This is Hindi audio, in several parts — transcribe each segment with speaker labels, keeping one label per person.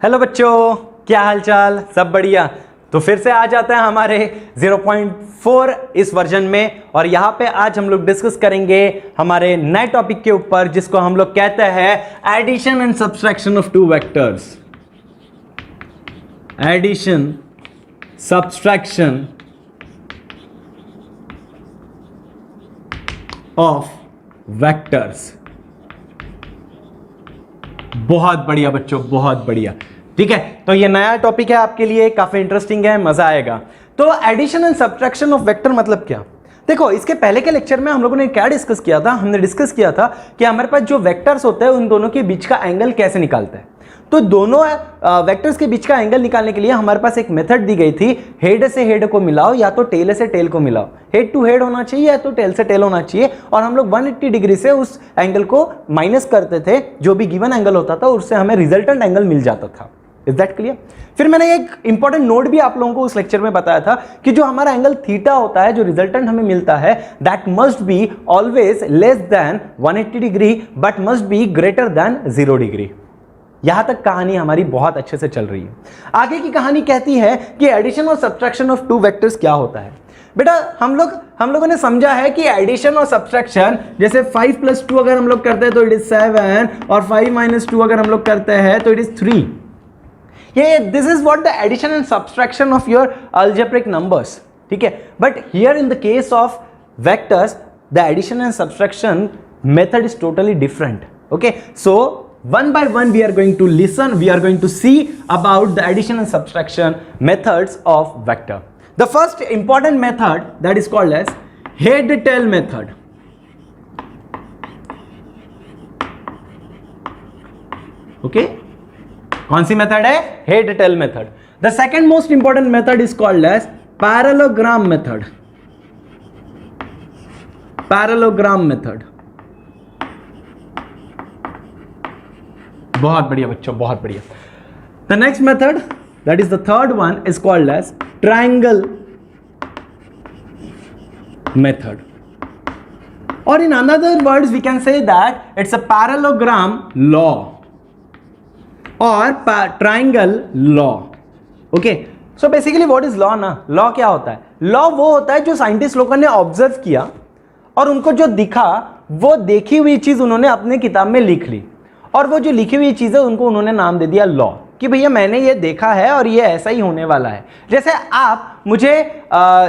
Speaker 1: हेलो बच्चों, क्या हाल चाल? सब बढ़िया। तो फिर से आ जाते हैं हमारे 0.4 इस वर्जन में, और यहाँ पे आज हम लोग डिस्कस करेंगे हमारे नए टॉपिक के ऊपर जिसको हम लोग कहते हैं addition and subtraction of two vectors. Addition subtraction of vectors. बहुत बढ़िया बच्चों, बहुत बढ़िया। ठीक है, तो ये नया टॉपिक है आपके लिए, काफी इंटरेस्टिंग है, मजा आएगा। तो addition and subtraction of vector मतलब क्या? देखो, इसके पहले के लेक्चर में हम लोगों ने क्या डिस्कस किया था? हमने डिस्कस किया था कि हमारे पास जो वेक्टर्स होते हैं उन दोनों के बीच का एंगल कैसे निकालते हैं। तो दोनों वेक्टर्स के बीच का एंगल निकालने के लिए हमारे पास एक मेथड दी गई थी, हेड से हेड को मिलाओ या तो टेल से टेल को मिलाओ। हेड टू हेड होना चाहिए या तो टेल से टेल होना चाहिए, और हम लोग 180 डिग्री से उस एंगल को माइनस करते थे। जो भी गिवन एंगल होता था उससे हमें रिजल्टेंट एंगल मिल जाता था। Is that clear? फिर मैंने एक इंपॉर्टेंट नोट भी आप लोगों को उस लेक्चर में बताया था कि जो हमारा एंगल थीटा होता है, जो रिजल्टेंट हमें मिलता है, that must be always less than 180 degree but must be greater than 0 degree. यहां तक कहानी हमारी बहुत अच्छे से चल रही है। आगे की कहानी कहती है कि एडिशन और सब्ट्रैक्शन ऑफ टू वेक्टर्स क्या होता है। बेटा, हम लोगों ने समझा है कि एडिशन और सब्ट्रैक्शन, जैसे 5 + 2 अगर हम लोग करते हैं तो इट इज 7, और 5 - 2 अगर हम लोग करते हैं तो it is 3। This is what the addition and subtraction of your algebraic numbers. ठीक है, but here in the case of vectors the addition and subtraction method is totally different. Okay, so one by one we are going to listen, we are going to see about the addition and subtraction methods of vector. The first important method that is called as head tail method. Okay, कौन सी मेथड है? Head tail method. The second most important method is called as parallelogram method. Parallelogram method. बहुत बढ़िया बच्चों, बहुत बढ़िया। The next method, that is the third one, is called as triangle method, और in another words we can say that it's a parallelogram law और triangle law. Okay, so basically what is law ना? लॉ क्या होता है? लॉ वो होता है जो साइंटिस्ट लोगों ने ऑब्जर्व किया और उनको जो दिखा वो देखी हुई चीज उन्होंने अपने किताब में लिख ली, और वो जो लिखी हुई चीज है उनको उन्होंने नाम दे दिया लॉ, कि भैया मैंने ये देखा है और ये ऐसा ही होने वाला है। जैसे आप मुझे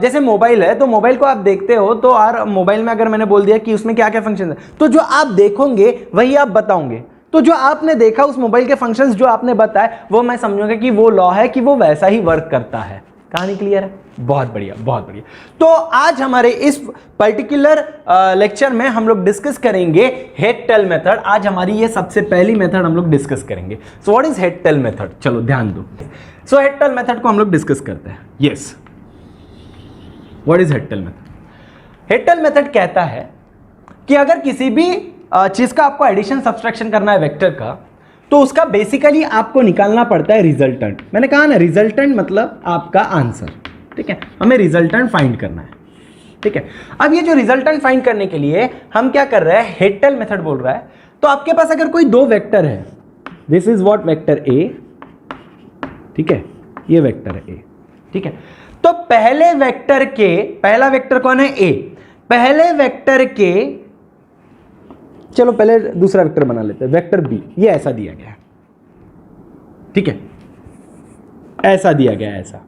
Speaker 1: जैसे मोबाइल है, तो मोबाइल को आप देखते हो, तो यार मोबाइल में अगर मैंने बोल दिया कि उसमें क्या क्या फंक्शन है, तो जो आप देखोगे वही आप बताओगे। तो जो आपने देखा उस मोबाइल के फंक्शंस जो आपने बताए, वो मैं समझूंगा कि वो लॉ है, कि वो वैसा ही वर्क करता है। कहानी क्लियर है? बहुत बढ़िया, बहुत बढ़िया। तो आज हमारे इस पर्टिकुलर लेक्चर में हम लोग डिस्कस करेंगे हेड टेल मेथड। आज हमारी ये सबसे पहली मेथड हम लोग डिस्कस करेंगे। So what is head tail method? चलो ध्यान दो। सो हेड टेल मेथड को हम लोग डिस्कस करते हैं। Yes, what is head tail method? Head tail method कहता है कि अगर किसी भी चीज का आपको एडिशन सब्ट्रैक्शन करना है वेक्टर का, तो उसका बेसिकली आपको निकालना पड़ता है रिजल्टेंट। मैंने कहा ना, रिजल्टेंट मतलब आपका आंसर। ठीक है, हमें रिजल्टेंट फाइंड करना है। ठीक है, अब ये जो रिजल्टेंट फाइंड करने के लिए हम क्या कर रहे हैं? हेड टेल मेथड बोल रहा है। तो आपके पास अगर कोई दो वेक्टर है, this is what vector A, ठीक है, ये वेक्टर है ए। ठीक है, तो पहले वेक्टर के, पहला वेक्टर कौन है? ए। पहले वेक्टर के, चलो पहले दूसरा वेक्टर बना लेते हैं, वेक्टर बी। ये ऐसा दिया गया है, ठीक है, ऐसा दिया गया है, ऐसा।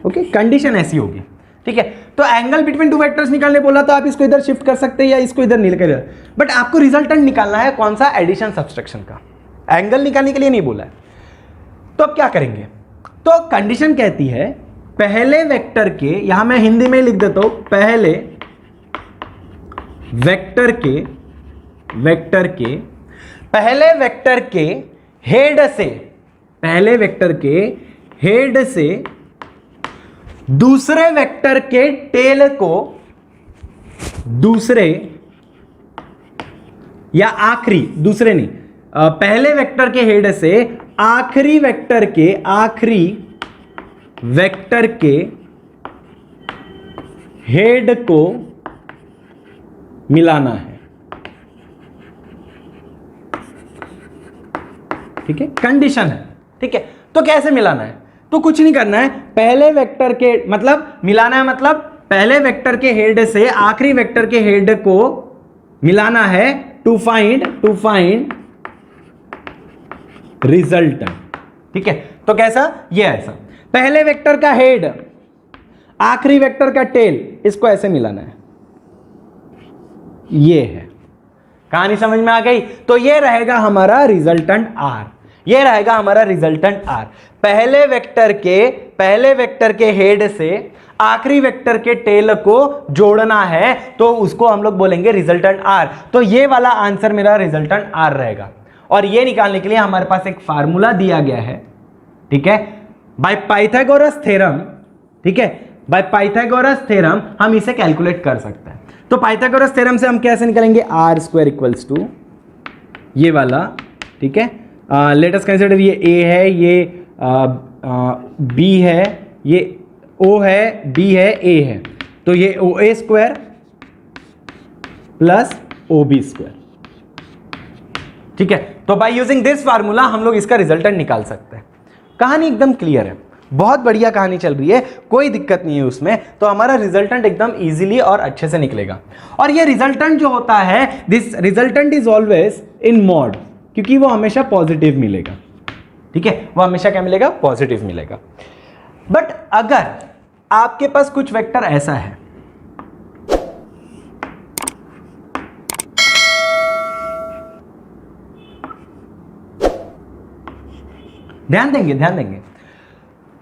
Speaker 1: ओके, कंडीशन ऐसी होगी। ठीक है, तो एंगल बिटवीन टू वेक्टर्स निकालने बोला तो आप इसको इधर शिफ्ट कर सकते हैं या इसको इधर निकल, बट आपको रिजल्टेंट निकालना है कौन सा? एडिशन सब्ट्रैक्शन का। एंगल निकालने के लिए नहीं बोला है। तो अब क्या करेंगे? तो कंडीशन कहती है पहले वेक्टर के, यहां मैं हिंदी में लिख देता हूं, पहले वेक्टर के पहले वेक्टर के हेड से, पहले वेक्टर के हेड से दूसरे वेक्टर के टेल को, दूसरे या आखिरी, दूसरे नहीं, पहले वेक्टर के हेड से आखिरी वेक्टर के हेड को मिलाना है। ठीक है, कंडीशन है। ठीक है, तो कैसे मिलाना है? तो कुछ नहीं करना है, पहले वेक्टर के मतलब मिलाना है, मतलब पहले वेक्टर के हेड से आखिरी वेक्टर के हेड को मिलाना है टू फाइंड रिजल्टेंट। ठीक है, तो कैसा? ये ऐसा, पहले वेक्टर का हेड आखिरी वेक्टर का टेल, इसको ऐसे मिलाना है, ये है। कहानी समझ में आ गई? तो ये रहेगा हमारा रिजल्टेंट आर, ये रहेगा हमारा रिजल्टेंट आर। पहले वेक्टर के हेड से आखिरी वेक्टर के टेल को जोड़ना है, तो उसको हम लोग बोलेंगे रिजल्टेंट आर। तो ये वाला आंसर मेरा रिजल्टेंट आर रहेगा। और ये निकालने के लिए हमारे पास एक फार्मूला दिया गया है, ठीक है, बाय पाइथागोरस थ्योरम। ठीक है, बाय पाइथागोरस थ्योरम हम इसे कैलकुलेट कर सकते हैं। तो पाइथागोरस थ्योरम से हम कैसे निकालेंगे? आर स्क्वायर इक्वल्स टू ये वाला, ठीक है, लेट अस कंसीडर ये ए है, ये बी है, ये ओ है, बी है, ए है, तो ये O A square plus O B square. ठीक है, तो बाय यूजिंग दिस फार्मूला हम लोग इसका रिजल्टेंट निकाल सकते हैं। कहानी एकदम क्लियर है, बहुत बढ़िया कहानी चल रही है, कोई दिक्कत नहीं है उसमें। तो हमारा रिजल्टेंट एकदम इजीली और अच्छे से निकलेगा। और ये रिजल्टेंट जो होता है, this resultant is always in mod, क्योंकि वो हमेशा पॉजिटिव मिलेगा। ठीक है, वो हमेशा क्या मिलेगा? पॉजिटिव मिलेगा। बट अगर आपके पास कुछ वेक्टर ऐसा है, ध्यान देंगे,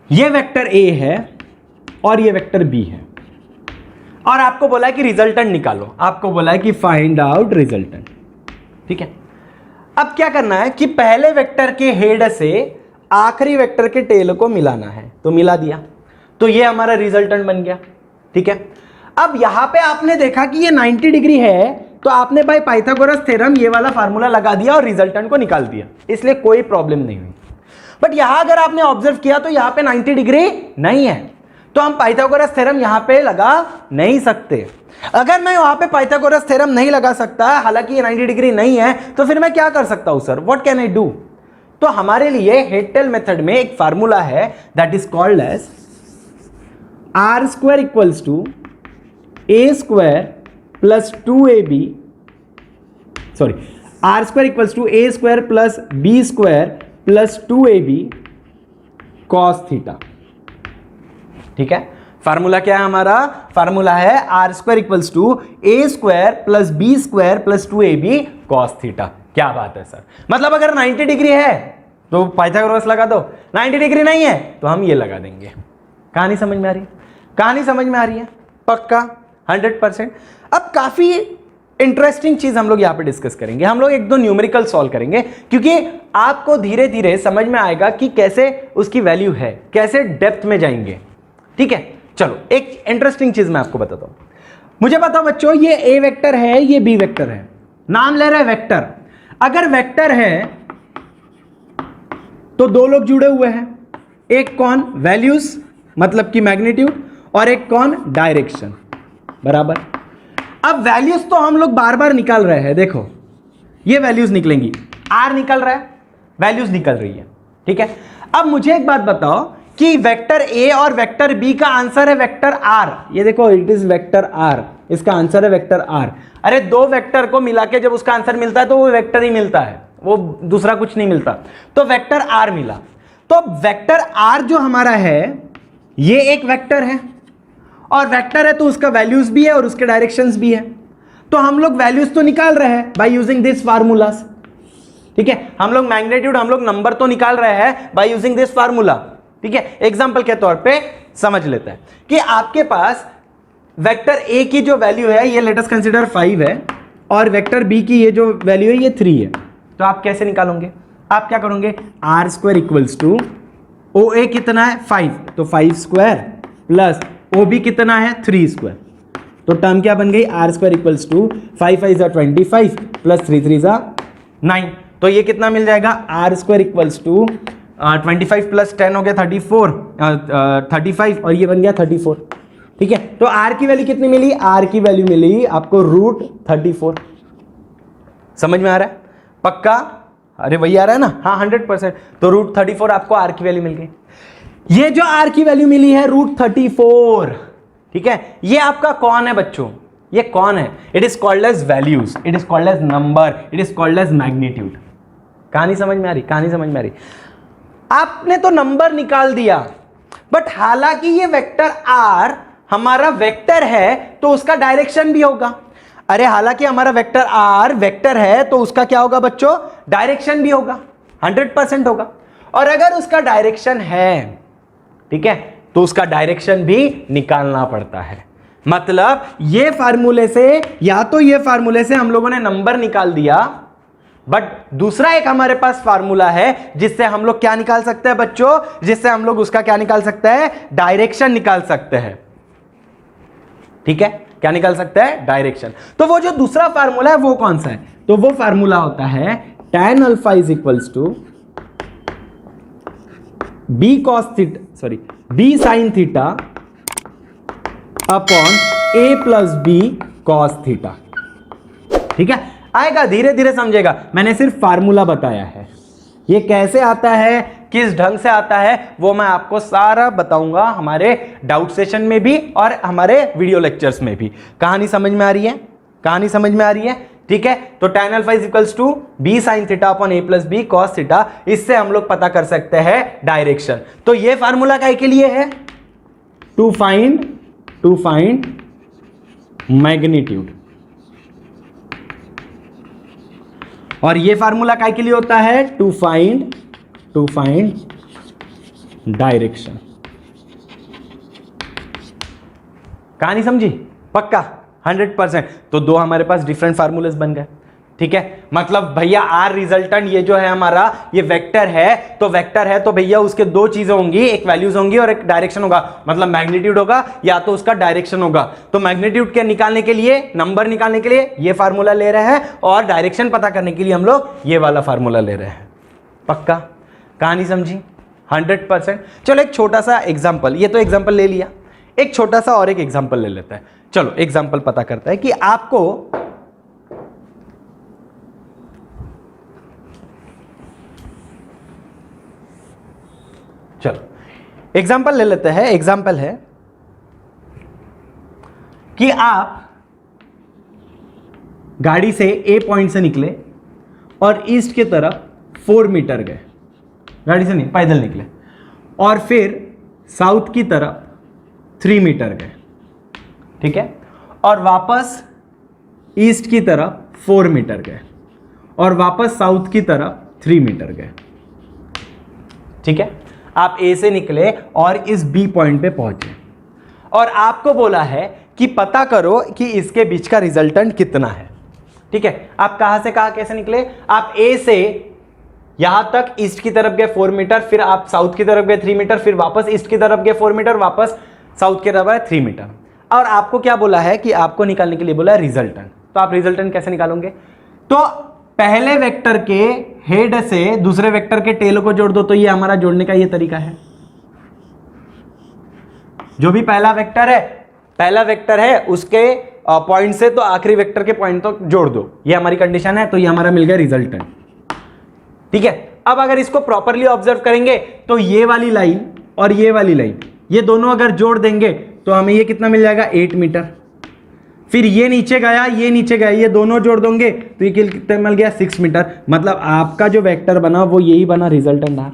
Speaker 1: ये वेक्टर ए है और ये वेक्टर बी है, और आपको बोला है कि रिजल्टेंट निकालो, आपको बोला है कि फाइंड आउट रिजल्टेंट। ठीक है, अब क्या करना है कि पहले वेक्टर के हेड से आखिरी वेक्टर के टेल को मिलाना है, तो मिला दिया, तो ये हमारा रिजल्टेंट बन गया। ठीक है, अब यहां पे आपने देखा कि ये 90 डिग्री है, तो आपने बाय पाइथागोरस थ्योरम ये वाला फार्मूला लगा दिया और रिजल्टेंट को निकाल दिया, इसलिए कोई प्रॉब्लम नहीं हुई। बट यहां अगर आपने ऑब्जर्व किया तो यहां पे 90 डिग्री नहीं है, तो हम पाइथागोरस थ्योरम यहां पे लगा नहीं सकते। अगर मैं वहां पे पाइथागोरस थ्योरम नहीं लगा सकता, हालांकि ये 90 डिग्री नहीं है, तो फिर मैं क्या कर सकता हूं sir? What can I do? तो हमारे लिए हेड टेल मेथड में एक फार्मूला है, that is called as r square equals to a square plus 2ab, sorry, r square equals to a square plus b square plus 2ab cos theta. ठीक है, फार्मूला क्या है हमारा? फार्मूला है r square equals to a square plus b square plus 2ab cos theta. क्या बात है सर, मतलब अगर 90 डिग्री है तो पाइथागोरस लगा दो, 90 डिग्री नहीं है तो हम ये लगा देंगे। कहानी समझ में आ रही है? कहानी समझ में आ रही है? पक्का 100%। अब काफी इंटरेस्टिंग चीज हम लोग यहां पे डिस्कस करेंगे, हम लोग एक दो न्यूमेरिकल सॉल्व करेंगे, क्योंकि आपको धीरे धीरे समझ में आएगा कि कैसे उसकी वैल्यू है, कैसे डेप्थ में जाएंगे। ठीक है, चलो एक इंटरेस्टिंग चीज मैं आपको बताता हूं। मुझे बताओ बच्चों, ये ए वेक्टर है, ये बी वेक्टर है, नाम ले रहे हैं वेक्टर। अगर वेक्टर है तो दो लोग जुड़े हुए हैं, एक कौन? वैल्यूज मतलब कि मैग्नीट्यूड, और एक कौन? डायरेक्शन, बराबर। अब वैल्यूज तो हम लोग बार बार निकाल रहे हैं, देखो ये वैल्यूज निकलेंगी, आर निकल रहा है, वैल्यूज निकल रही है। ठीक है, अब मुझे एक बात बताओ कि वेक्टर ए और वेक्टर बी का आंसर है वेक्टर आर। ये देखो, इट इज वेक्टर आर, इसका आंसर है वेक्टर आर। अरे दो वेक्टर को मिला के जब उसका आंसर मिलता है तो वो वेक्टर ही मिलता है, वो दूसरा कुछ नहीं मिलता। तो वेक्टर आर मिला, तो वेक्टर आर जो हमारा है ये एक वेक्टर है, और वेक्टर है तो उसका वैल्यूज भी है और उसके डायरेक्शंस भी है। तो हम लोग वैल्यूज तो निकाल रहे हैं बाय यूजिंग दिस फार्मूलास। ठीक है, हम लोग मैग्नीट्यूड, हम लोग नंबर तो निकाल रहे हैं बाय यूजिंग दिस फार्मूला। ठीक है, एग्जांपल के तौर पे समझ लेते हैं कि आपके पास वेक्टर ए की जो वैल्यू है ये लेट अस कंसीडर 5 है, और वेक्टर बी की ये जो वैल्यू है ये 3 है। तो आप कैसे निकालोगे? आप क्या करोगे? Are square equals to O A कितना है? 5, तो 5 स्क्वायर प्लस ओ बी कितना है? 3 स्क्वायर। तो टर्म क्या बन गई? R square equals to 5 5 25 plus 3 3 9। तो ये कितना मिल जाएगा? R square equals to 25 plus 10 हो गया 35, और ये बन गया 34। ठीक है, तो आर की वैल्यू कितनी मिली? आर की वैल्यू मिली आपको √34। समझ में आ रहा है? पक्का अरे वही आ रहा है ना, हाँ 100%। तो √34 आपको आर की वैल्यू मिल गई। ये जो आर की वैल्यू मिली है √34, ठीक है, ये आपका कौन है बच्चों, ये कौन है? It is called as values, it is called as number, it is called as magnitude. कहानी समझ में आ रही? कहानी समझ में आ रही? आपने तो नंबर निकाल दिया, बट हालांकि ये वेक्टर आर हमारा वेक्टर है तो उसका डायरेक्शन भी होगा। अरे हालांकि हमारा वेक्टर आर वेक्टर है तो उसका क्या होगा बच्चों? डायरेक्शन भी होगा, 100% होगा। और अगर उसका डायरेक्शन है, ठीक है, तो उसका डायरेक्शन भी निकालना पड़ता है। मतलब ये फार्मूले से, या तो ये फार्मूले से हम लोगों ने नंबर निकाल दिया, बट दूसरा एक हमारे पास फार्मूला है जिससे हम लोग क्या निकाल सकते हैं बच्चों? जिससे हम लोग उसका क्या निकाल सकते हैं? डायरेक्शन निकाल सकते हैं। ठीक है, क्या निकाल सकते हैं? डायरेक्शन। तो वो जो दूसरा फार्मूला है वो कौन सा है? तो वो फार्मूला होता है tan alpha is equals to b cos theta, sorry b sine theta upon a plus b cos theta. ठीक है, आएगा, धीरे धीरे समझेगा, मैंने सिर्फ फार्मूला बताया है। ये कैसे आता है, किस ढंग से आता है, वो मैं आपको सारा बताऊंगा हमारे डाउट सेशन में भी और हमारे वीडियो लेक्चर्स में भी। कहानी समझ में आ रही है? कहानी समझ में आ रही है? ठीक है, तो tan alpha is equals to b sine theta upon a plus b cos theta, इससे हम लोग पता कर सकते हैं डायरेक्शन। तो ये फार्मूला काय के लिए है? To find magnitude. और ये फार्मूला काय के लिए होता है? To find direction. कहानी समझी? पक्का 100%। तो दो हमारे पास डिफरेंट फार्मूलेस बन गए। ठीक है, मतलब भैया आर रिजल्टेंट ये जो है हमारा, ये वेक्टर है, तो वेक्टर है तो भैया उसके दो चीजें होंगी, एक वैल्यूज होंगी और एक डायरेक्शन होगा। मतलब मैग्नीट्यूड होगा या तो उसका डायरेक्शन होगा। तो मैग्नीट्यूड के निकालने के लिए, नंबर निकालने के लिए ये फार्मूला ले रहे हैं, और डायरेक्शन पता करने के लिए हम लोग ये वाला फार्मूला ले रहे हैं। पक्का? कहानी समझी? 100%। चलो एक छोटा सा एग्जाम्पल, ये तो एग्जाम्पल ले लिया, एक छोटा सा और एक एग्जाम्पल ले लेता है। चलो एग्जाम्पल पता करता है कि आपको चलो एग्जाम्पल ले लेते हैं। एग्जाम्पल है कि आप गाड़ी से ए पॉइंट से निकले और ईस्ट की तरफ 4 मीटर गए, गाड़ी से नहीं पैदल निकले, और फिर साउथ की तरफ 3 मीटर गए। ठीक है, और वापस ईस्ट की तरफ 4 मीटर गए, और वापस साउथ की तरफ 3 मीटर गए। ठीक है, आप ए से निकले और इस बी पॉइंट पे पहुंचे, और आपको बोला है कि पता करो कि इसके बीच का रिजल्टेंट कितना है। ठीक है, आप कहां से कहां कैसे निकले? आप ए से यहां तक ईस्ट की तरफ गए 4 मीटर, फिर आप साउथ की तरफ गए 3 मीटर, फिर वापस ईस्ट की तरफ गए 4 मीटर, वापस साउथ की तरफ गए 3 मीटर। और आपको क्या बोला है कि आपको निकालने के लिए बोला है रिजल्टेंट। तो आप रिजल्टेंट कैसे निकालोगे? तो पहले वेक्टर के हेड से दूसरे वेक्टर के टेल को जोड़ दो। तो ये हमारा जोड़ने का ये तरीका है। जो भी पहला वेक्टर है उसके पॉइंट से तो आखिरी वेक्टर के पॉइंट तक जोड़ दो। ये हमारी कंडीशन है, तो ये हमारा मिल गया रिजल्टेंट। ठीक है, अब अगर इसको प्रॉपरली ऑब्जर्व करेंगे तो ये वाली लाइन और ये वाली लाइन, ये दोनों अगर जोड़ देंगे तो हमें ये कितना मिल जाएगा? 8 मीटर। फिर ये नीचे गया, ये नीचे गया, ये दोनों जोड़ दोगे तो ये कितना मिल गया? 6 मीटर। मतलब आपका जो वेक्टर बना वो यही बना रिजल्टेंट आर।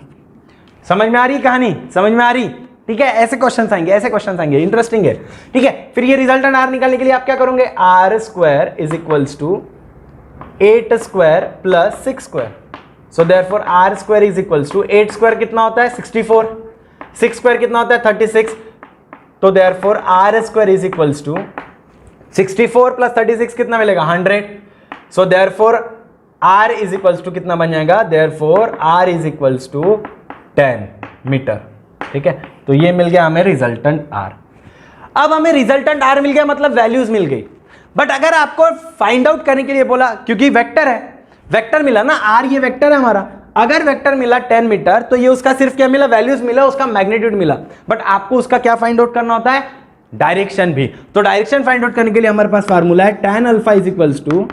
Speaker 1: समझ में आ रही कहानी? समझ में आ रही? ठीक है, ऐसे क्वेश्चन आएंगे, इंटरेस्टिंग है। ठीक है, फिर ये रिजल्टेंट आर निकालने के लिए आप क्या करोगे? Are square is equals to 8 square plus 6 square. So therefore r square is equals to 8 square कितना होता है? 64। 6 स्क्वायर कितना होता है? 36। तो therefore r square is equals to 64 plus 36 कितना मिलेगा? 100। So therefore r is equals to कितना बन जाएगा? Therefore r is equals to 10 metre. ठीक है, तो ये मिल गया हमें रिजल्टेंट आर। अब हमें रिजल्टेंट आर मिल गया, मतलब वैल्यूज मिल गई। बट अगर आपको फाइंड आउट करने के लिए बोला, क्योंकि वेक्टर है, वेक्टर मिला ना, आर ये वेक्टर है हमारा, अगर वेक्टर मिला 10 मीटर तो ये उसका सिर्फ क्या मिला? वैल्यूज मिला, उसका मैग्नीट्यूड मिला। बट आपको उसका क्या फाइंड आउट करना होता है? डायरेक्शन भी। तो डायरेक्शन फाइंड आउट करने के लिए हमारे पास फार्मूला है tan alpha is equals to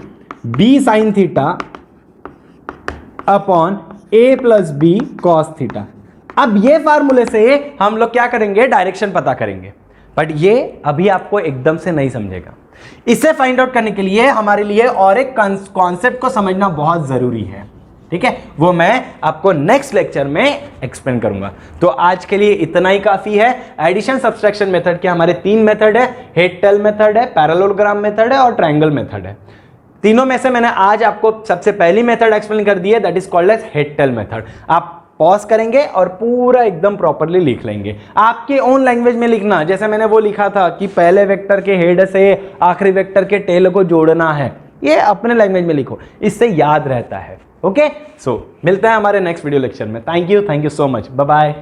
Speaker 1: b sine theta upon a plus b cos theta. अब ये फार्मूले से हम लोग क्या करेंगे, डायरेक्शन पता करेंगे, बट ये अभी आपको एकदम से नहीं समझेगा। इसे फाइंड आउट करने के लिए हमारे लिए और एक कॉन्सेप्ट को समझना बहुत जरूरी है, ठीक है, वो मैं आपको नेक्स्ट लेक्चर में एक्सप्लेन करूंगा। तो आज के लिए इतना ही काफी है। एडिशन सब्सट्रैक्शन मेथड के हमारे 3 मेथड है, हेड टेल मेथड है, पैरेललोग्राम मेथड है और ट्रायंगल मेथड है। तीनों में से मैंने आज आपको सबसे पहली मेथड एक्सप्लेन कर दी है, that is called as head tail method. आप पॉज करेंगे और पूरा एकदम प्रॉपरली लिख लेंगे, आपके ओन लैंग्वेज में लिखना। जैसे मैंने वो लिखा था कि पहले वेक्टर के हेड से आखिरी वेक्टर के टेल को जोड़ना है, ये अपने लैंग्वेज में लिखो, इससे याद रहता है। ओके, सो मिलते हैं हमारे नेक्स्ट वीडियो लेक्चर में। Thank you so much, bye bye.